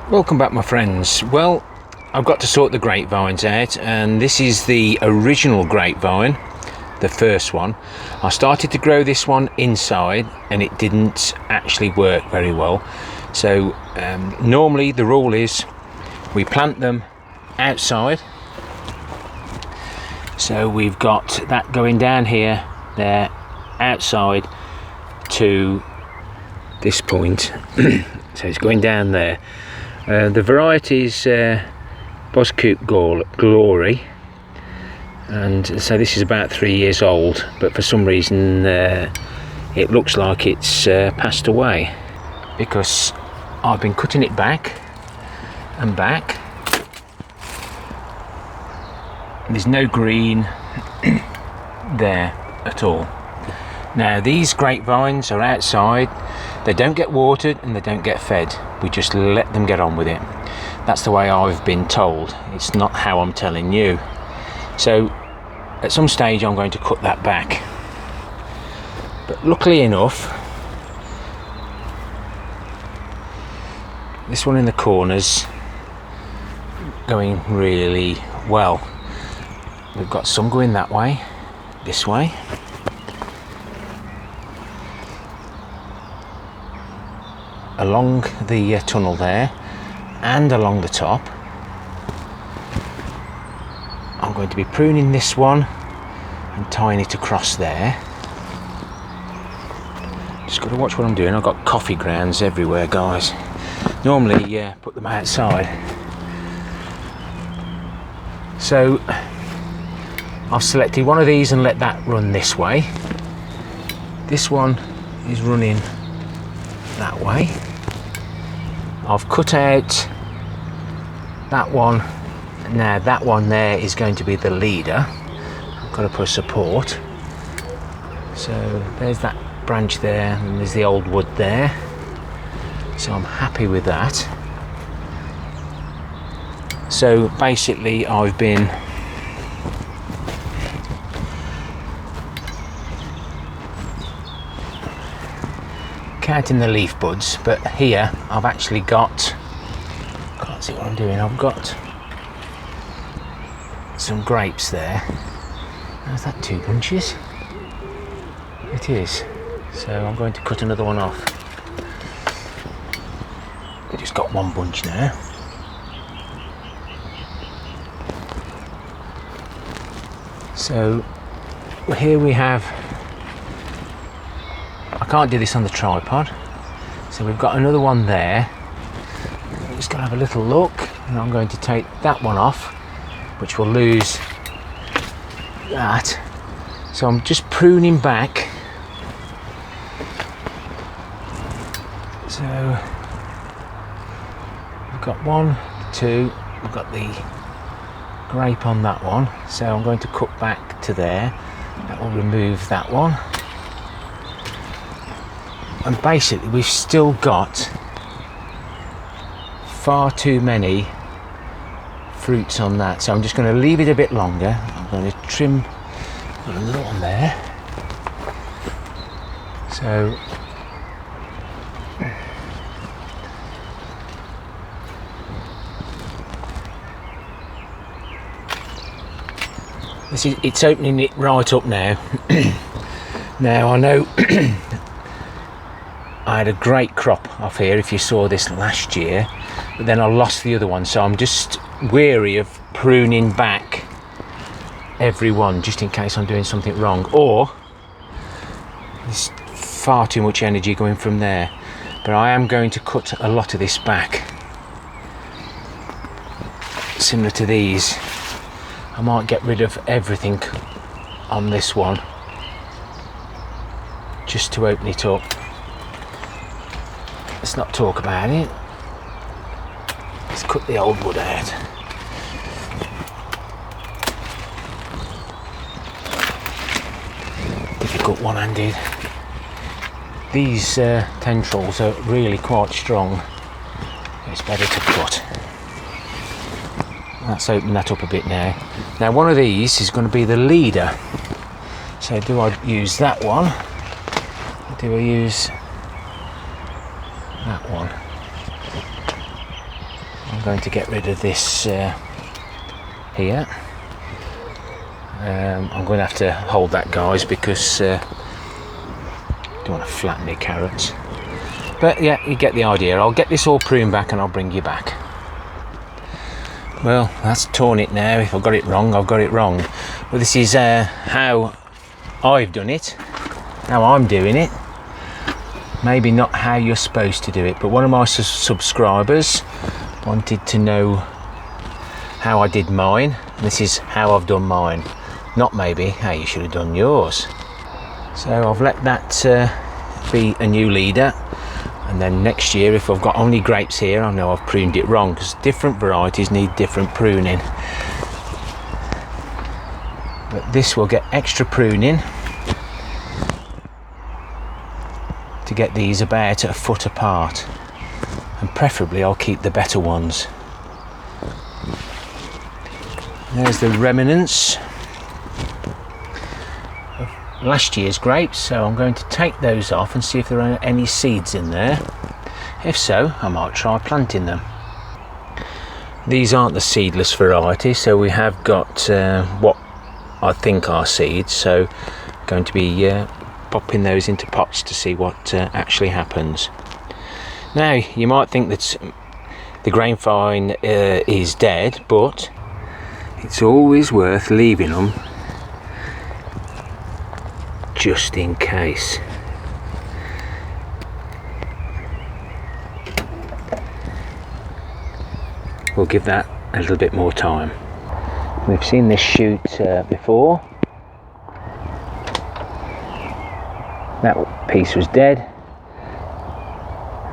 Welcome back, my friends. Well, I've got to sort the grapevines out, and this is the original grapevine, the first one. I started to grow this one inside and it didn't actually work very well. So normally the rule is we plant them outside. So we've got that going down here, there, outside to this point. So it's going down there. The variety is Boskoop Glory, and so this is about 3 years old, but for some reason it looks like it's passed away, because I've been cutting it back and back. There's no green there at all. Now these grapevines are outside, they don't get watered and they don't get fed. We just let them get on with it. That's the way I've been told. It's not how I'm telling you. So at some stage I'm going to cut that back. But luckily enough, this one in the corner's going really well. We've got some going that way, this way. Along the tunnel there and along the top. I'm going to be pruning this one and tying it across there. Just got to watch what I'm doing. I've got coffee grounds everywhere, guys. Normally put them outside. So I've selected one of these and let that run this way. This one is running that way. I've cut out that one. Now that one there is going to be the leader. I've got to put a support. So there's that branch there, and there's the old wood there. So I'm happy with that. So basically I've been counting the leaf buds, but here I've actually got, can't see what I'm doing, I've got some grapes there. Is that 2 bunches? It is. So I'm going to cut another one off. I just got 1 bunch now. So here we have, I can't do this on the tripod, so we've got another one there. I'm just going to have a little look, and I'm going to take that one off, which will lose that. So I'm just pruning back. So we've got 1, 2, we've got the grape on that one, so I'm going to cut back to there. That will remove that one. And basically we've still got far too many fruits on that, so I'm just going to leave it a bit longer. I'm going to trim another one there. So it's opening it right up now. Now I know I had a great crop off here, if you saw this last year, but then I lost the other one, so I'm just wary of pruning back every one, just in case I'm doing something wrong, or there's far too much energy going from there. But I am going to cut a lot of this back, similar to these. I might get rid of everything on this one just to open it up. Let's not talk about it. Let's cut the old wood out. Difficult one-handed. These tendrils are really quite strong. It's better to cut. Let's open that up a bit now. Now one of these is going to be the leader. So do I use that one? Or do I use that one? I'm going to get rid of this here. I'm going to have to hold that, guys, because I don't want to flatten the carrots. But yeah, you get the idea. I'll get this all pruned back and I'll bring you back. Well, that's torn it now. If I've got it wrong, I've got it wrong. But this is how I've done it, how I'm doing it. Maybe not how you're supposed to do it, but one of my subscribers wanted to know how I did mine. This is how I've done mine, not maybe how you should have done yours. So I've let that be a new leader, and then next year, if I've got only grapes here, I know I've pruned it wrong, because different varieties need different pruning. But this will get extra pruning to get these about a foot apart, and preferably I'll keep the better ones. There's the remnants of last year's grapes, so I'm going to take those off and see if there are any seeds in there. If so, I might try planting them. These aren't the seedless variety, so we have got what I think are seeds, so I'm going to be popping those into pots to see what actually happens. Now, you might think that the grapevine is dead, but it's always worth leaving them just in case. We'll give that a little bit more time. We've seen this shoot before. That piece was dead.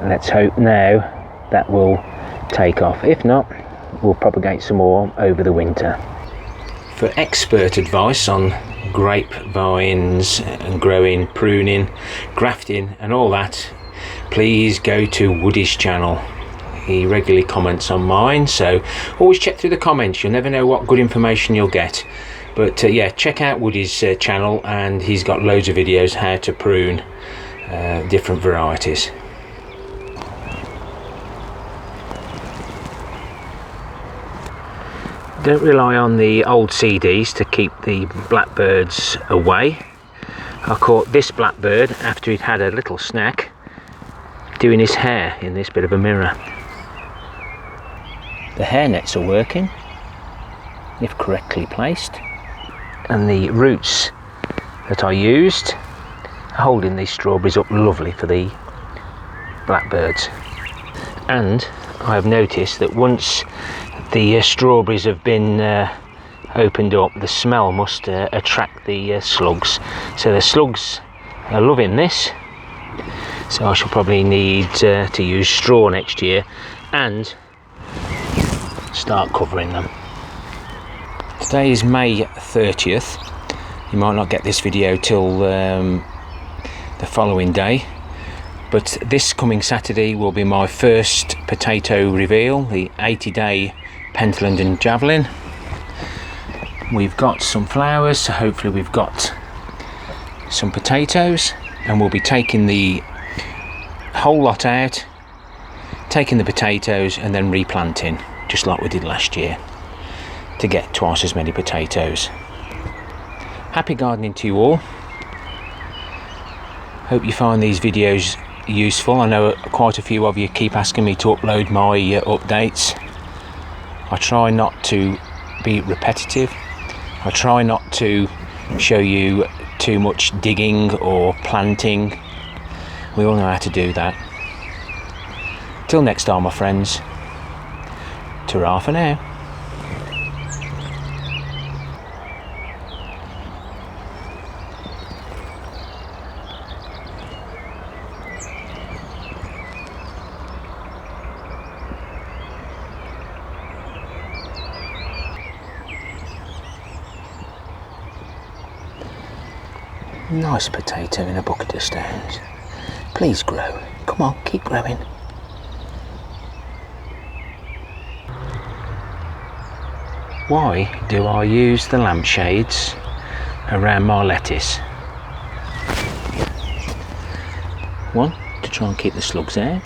Let's hope now that will take off. If not, we'll propagate some more over the winter. For expert advice on grapevines and growing, pruning, grafting and all that, please go to Woody's channel. He regularly comments on mine, so always check through the comments. You'll never know what good information you'll get. But yeah, check out Woody's channel, and he's got loads of videos how to prune different varieties. Don't rely on the old CDs to keep the blackbirds away. I caught this blackbird after he'd had a little snack doing his hair in this bit of a mirror. The hair nets are working if correctly placed, and the roots that I used are holding these strawberries up lovely for the blackbirds. And I have noticed that once the strawberries have been opened up, the smell must attract the slugs. So the slugs are loving this, so I shall probably need to use straw next year and start covering them. Today is May 30th. You might not get this video till the following day, but this coming Saturday will be my first potato reveal, the 80-day Pentland and Javelin. We've got some flowers, so hopefully we've got some potatoes, and we'll be taking the whole lot out, taking the potatoes and then replanting, just like we did last year, to get twice as many potatoes. Happy gardening to you all. Hope you find these videos useful. I know quite a few of you keep asking me to upload my updates. I try not to be repetitive. I try not to show you too much digging or planting. We all know how to do that. Till next time, my friends. Ta-ra for now. Nice potato in a bucket of stones. Please grow. Come on, keep growing. Why do I use the lampshades around my lettuce? One, to try and keep the slugs out.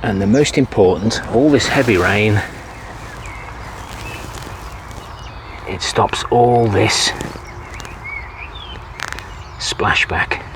And the most important, all this heavy rain, it stops all this splashback.